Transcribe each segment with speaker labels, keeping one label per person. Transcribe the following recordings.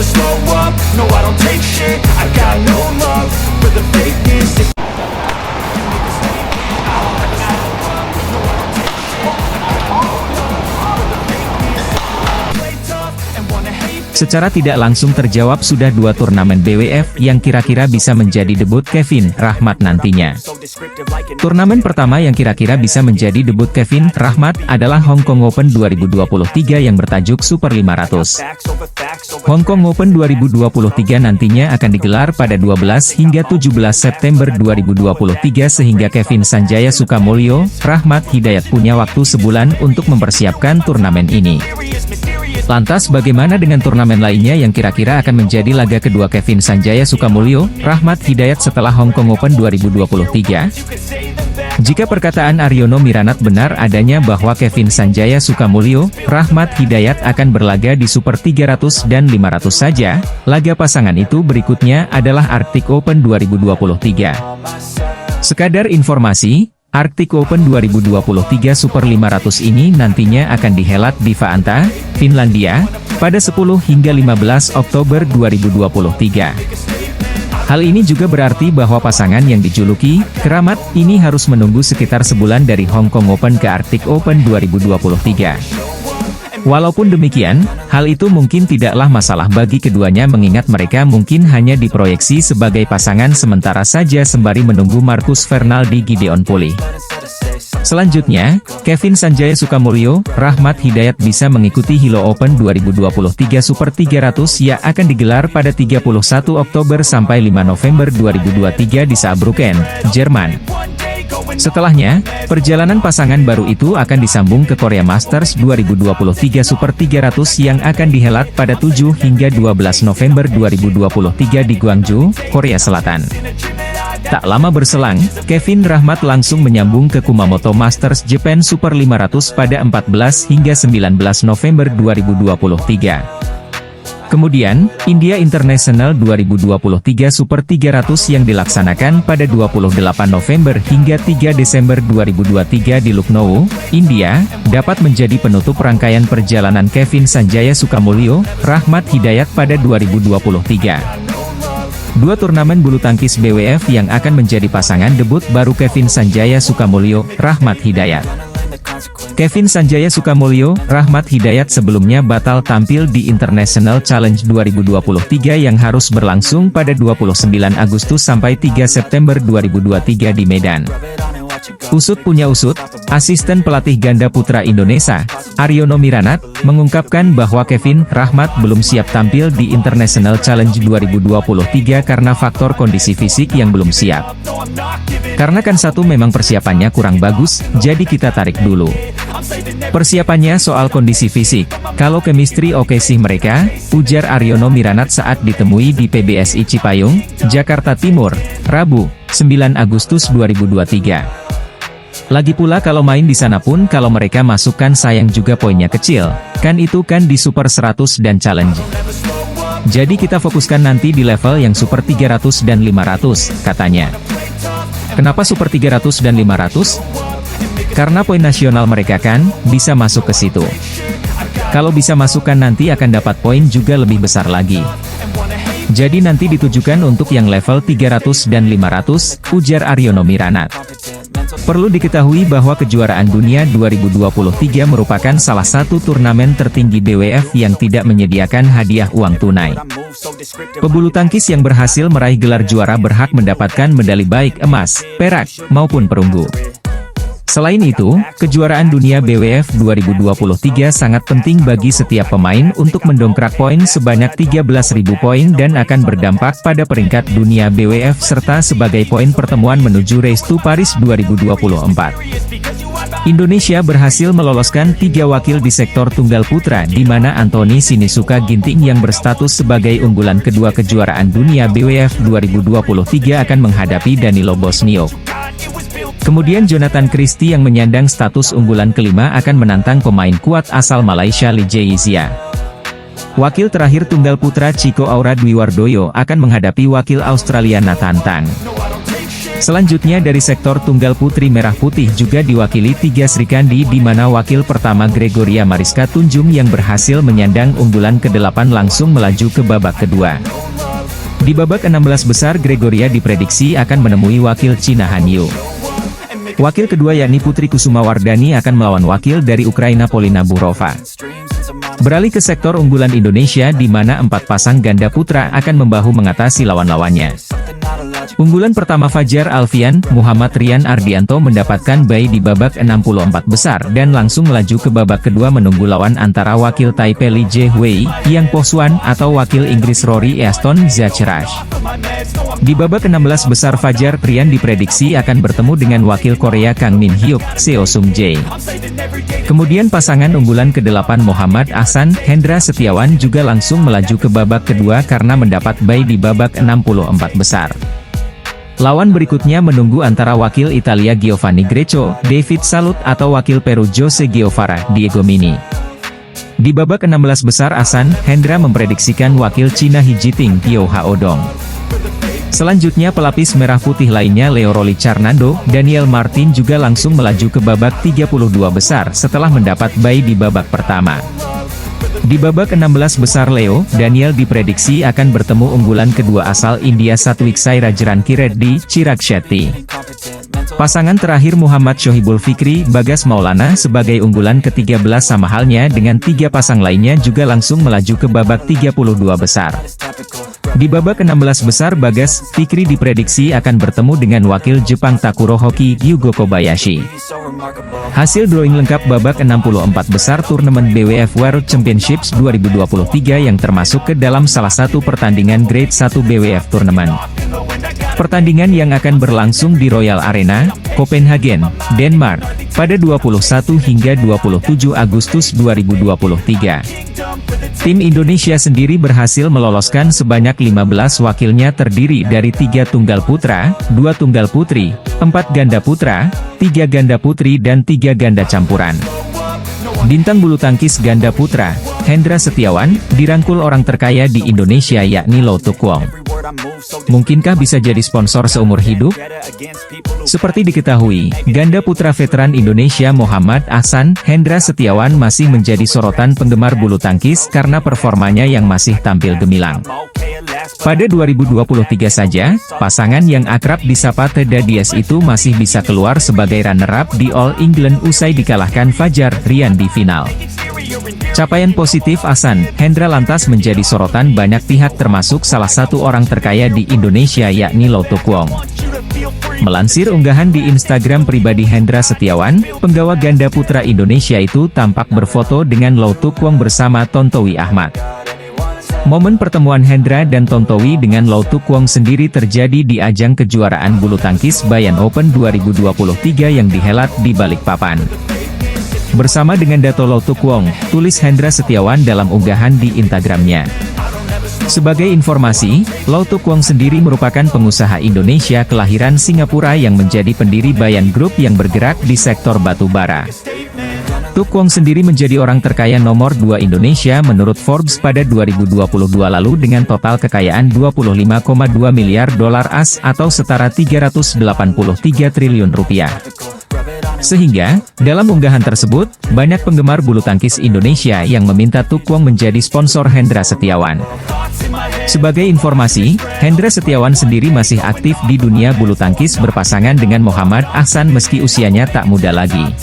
Speaker 1: never slow up, no I don't take shit. I got no love for the fakeness.
Speaker 2: Secara tidak langsung terjawab sudah 2 turnamen BWF yang kira-kira bisa menjadi debut Kevin Rahmat nantinya. Turnamen pertama yang kira-kira bisa menjadi debut Kevin Rahmat adalah Hong Kong Open 2023 yang bertajuk Super 500. Hong Kong Open 2023 nantinya akan digelar pada 12 hingga 17 September 2023 sehingga Kevin Sanjaya Sukamulyo, Rahmat Hidayat punya waktu sebulan untuk mempersiapkan turnamen ini. Lantas bagaimana dengan turnamen lainnya yang kira-kira akan menjadi laga kedua Kevin Sanjaya Sukamulyo, Rahmat Hidayat setelah Hong Kong Open 2023? Jika perkataan Aryono Miranat benar adanya bahwa Kevin Sanjaya Sukamulyo, Rahmat Hidayat akan berlaga di Super 300 dan 500 saja, laga pasangan itu berikutnya adalah Arctic Open 2023. Sekadar informasi, Arctic Open 2023 Super 500 ini nantinya akan dihelat di Vantaa, Finlandia, pada 10 hingga 15 Oktober 2023. Hal ini juga berarti bahwa pasangan yang dijuluki Keramat ini harus menunggu sekitar sebulan dari Hong Kong Open ke Arctic Open 2023. Walaupun demikian, hal itu mungkin tidaklah masalah bagi keduanya mengingat mereka mungkin hanya diproyeksi sebagai pasangan sementara saja sembari menunggu Marcus Fernaldi Gideon Pulih. Selanjutnya, Kevin Sanjaya Sukamulyo, Rahmat Hidayat bisa mengikuti Hilo Open 2023 Super 300 yang akan digelar pada 31 Oktober sampai 5 November 2023 di Saarbrücken, Jerman. Setelahnya, perjalanan pasangan baru itu akan disambung ke Korea Masters 2023 Super 300 yang akan dihelat pada 7 hingga 12 November 2023 di Gwangju, Korea Selatan. Tak lama berselang, Kevin Rahmat langsung menyambung ke Kumamoto Masters Japan Super 500 pada 14 hingga 19 November 2023. Kemudian, India International 2023 Super 300 yang dilaksanakan pada 28 November hingga 3 Desember 2023 di Lucknow, India, dapat menjadi penutup rangkaian perjalanan Kevin Sanjaya Sukamulyo, Rahmat Hidayat pada 2023. 2 turnamen bulu tangkis BWF yang akan menjadi pasangan debut baru Kevin Sanjaya Sukamulyo, Rahmat Hidayat. Kevin Sanjaya Sukamulyo, Rahmat Hidayat sebelumnya batal tampil di International Challenge 2023 yang harus berlangsung pada 29 Agustus sampai 3 September 2023 di Medan. Usut punya usut, asisten pelatih ganda putra Indonesia, Aryono Miranat, mengungkapkan bahwa Kevin Rahmat belum siap tampil di International Challenge 2023 karena faktor kondisi fisik yang belum siap. Karena kan satu memang persiapannya kurang bagus, jadi kita tarik dulu. Persiapannya soal kondisi fisik, kalau chemistry oke sih mereka, ujar Aryono Miranat saat ditemui di PBSI Cipayung, Jakarta Timur, Rabu, 9 Agustus 2023. Lagi pula kalau main di sana pun kalau mereka masukkan sayang juga poinnya kecil, kan itu kan di Super 100 dan Challenge. Jadi kita fokuskan nanti di level yang Super 300 dan 500, katanya. Kenapa Super 300 dan 500? Karena poin nasional mereka kan, bisa masuk ke situ. Kalau bisa masukkan nanti akan dapat poin juga lebih besar lagi. Jadi nanti ditujukan untuk yang level 300 dan 500, ujar Aryono Miranat. Perlu diketahui bahwa kejuaraan dunia 2023 merupakan salah satu turnamen tertinggi BWF yang tidak menyediakan hadiah uang tunai. Pebulu tangkis yang berhasil meraih gelar juara berhak mendapatkan medali baik emas, perak, maupun perunggu. Selain itu, kejuaraan dunia BWF 2023 sangat penting bagi setiap pemain untuk mendongkrak poin sebanyak 13.000 poin dan akan berdampak pada peringkat dunia BWF serta sebagai poin pertemuan menuju Race to Paris 2024. Indonesia berhasil meloloskan 3 wakil di sektor tunggal putra di mana Anthony Sinisuka Ginting yang berstatus sebagai unggulan kedua kejuaraan dunia BWF 2023 akan menghadapi Danilo Bosniok. Kemudian Jonathan Christie yang menyandang status unggulan kelima akan menantang pemain kuat asal Malaysia Lee Jae-Zia. Wakil terakhir tunggal putra Chico Aura Dwiwardoyo akan menghadapi wakil Australia Nathan Tang. Selanjutnya dari sektor tunggal putri merah putih juga diwakili 3 Srikandi di mana wakil pertama Gregoria Mariska Tunjung yang berhasil menyandang unggulan ke-8 langsung melaju ke babak kedua. Di babak 16 besar Gregoria diprediksi akan menemui wakil Cina Han Yu. Wakil kedua yakni Putri Kusumawardhani akan melawan wakil dari Ukraina Polina Burova. Beralih ke sektor unggulan Indonesia di mana 4 pasang ganda putra akan membahu mengatasi lawan-lawannya. Unggulan pertama Fajar Alfian, Muhammad Rian Ardianto mendapatkan bye di babak 64 besar dan langsung melaju ke babak kedua menunggu lawan antara wakil Taipei Li Jie-hui, Yang Po-swan atau wakil Inggris Rory Easton Zacharash. Di babak 16 besar Fajar Rian diprediksi akan bertemu dengan wakil Korea Kang Min Hyuk, Seo Sung Jae. Kemudian pasangan unggulan ke-8 Muhammad Ahsan, Hendra Setiawan juga langsung melaju ke babak kedua karena mendapat bye di babak 64 besar. Lawan berikutnya menunggu antara wakil Italia Giovanni Greco, David Salut atau wakil Peru Jose Guevara, Diego Mini. Di babak 16 besar Ahsan, Hendra memprediksikan wakil Cina He Jiting, Yeo Hao Dong. Selanjutnya pelapis merah putih lainnya Leo Rolly Charnando, Daniel Martin juga langsung melaju ke babak 32 besar setelah mendapat bye di babak pertama. Di babak 16 besar Leo, Daniel diprediksi akan bertemu unggulan kedua asal India Satwik Sairaj Rankireddy, Chirag Shetty. Pasangan terakhir Muhammad Shohibul Fikri, Bagas Maulana sebagai unggulan ke-13 sama halnya dengan 3 pasang lainnya juga langsung melaju ke babak 32 besar. Di babak 16 besar Bagas, Fikri diprediksi akan bertemu dengan wakil Jepang Takuro Hoki, Yugo Kobayashi. Hasil drawing lengkap babak 64 besar turnamen BWF World Championships 2023 yang termasuk ke dalam salah satu pertandingan Grade 1 BWF Tournament. Pertandingan yang akan berlangsung di Royal Arena, Copenhagen, Denmark, pada 21 hingga 27 Agustus 2023. Tim Indonesia sendiri berhasil meloloskan sebanyak 15 wakilnya terdiri dari 3 tunggal putra, 2 tunggal putri, 4 ganda putra, 3 ganda putri dan 3 ganda campuran. Bintang bulu tangkis ganda putra, Hendra Setiawan, dirangkul orang terkaya di Indonesia yakni Lau Tuk Wong. Mungkinkah bisa jadi sponsor seumur hidup? Seperti diketahui, ganda putra veteran Indonesia Muhammad Ahsan, Hendra Setiawan masih menjadi sorotan penggemar bulu tangkis karena performanya yang masih tampil gemilang. Pada 2023 saja, pasangan yang akrab disapa Teda Diaz itu masih bisa keluar sebagai runner-up di All England usai dikalahkan Fajar Rian di final. Capaian positif Ahsan, Hendra lantas menjadi sorotan banyak pihak termasuk salah satu orang terkaya di Indonesia yakni Lau Tuk Wong. Melansir unggahan di Instagram pribadi Hendra Setiawan, penggawa ganda putra Indonesia itu tampak berfoto dengan Lau Tuk Wong bersama Tontowi Ahmad. Momen pertemuan Hendra dan Tontowi dengan Lau Tuk Wong sendiri terjadi di ajang kejuaraan bulu tangkis Bayan Open 2023 yang dihelat di Balikpapan. Bersama dengan Dato Lau Tuk Wong, tulis Hendra Setiawan dalam unggahan di Instagramnya. Sebagai informasi, Lau Tuk Wong sendiri merupakan pengusaha Indonesia kelahiran Singapura yang menjadi pendiri Bayan Group yang bergerak di sektor batu bara. Tuk Wong sendiri menjadi orang terkaya nomor 2 Indonesia menurut Forbes pada 2022 lalu dengan total kekayaan 25,2 miliar dolar AS atau setara 383 triliun rupiah. Sehingga, dalam unggahan tersebut, banyak penggemar bulu tangkis Indonesia yang meminta Tuk Wong menjadi sponsor Hendra Setiawan. Sebagai informasi, Hendra Setiawan sendiri masih aktif di dunia bulu tangkis berpasangan dengan Muhammad Ahsan meski usianya tak muda lagi.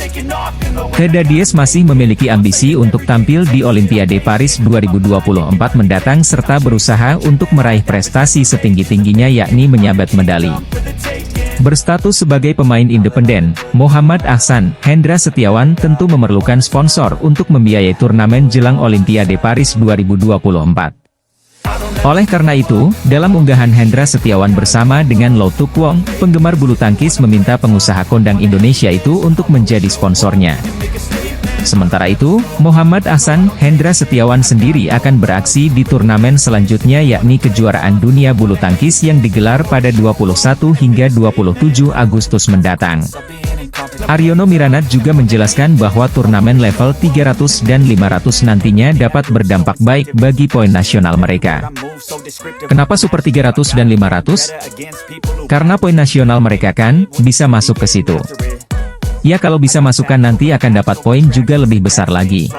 Speaker 2: Teda Diaz masih memiliki ambisi untuk tampil di Olimpiade Paris 2024 mendatang serta berusaha untuk meraih prestasi setinggi-tingginya yakni menyabat medali. Berstatus sebagai pemain independen, Muhammad Ahsan, Hendra Setiawan tentu memerlukan sponsor untuk membiayai turnamen jelang Olimpiade Paris 2024. Oleh karena itu, dalam unggahan Hendra Setiawan bersama dengan Lau Tuk Wong, penggemar bulu tangkis meminta pengusaha kondang Indonesia itu untuk menjadi sponsornya. Sementara itu, Muhammad Ahsan, Hendra Setiawan sendiri akan beraksi di turnamen selanjutnya yakni kejuaraan dunia bulu tangkis yang digelar pada 21 hingga 27 Agustus mendatang. Aryono Miranat juga menjelaskan bahwa turnamen level 300 dan 500 nantinya dapat berdampak baik bagi poin nasional mereka. Kenapa Super 300 dan 500? Karena poin nasional mereka kan bisa masuk ke situ. Ya kalau bisa masukkan nanti akan dapat poin juga lebih besar lagi.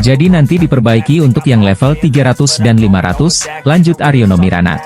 Speaker 2: Jadi nanti diperbaiki untuk yang level 300 dan 500, lanjut Aryono Miranat.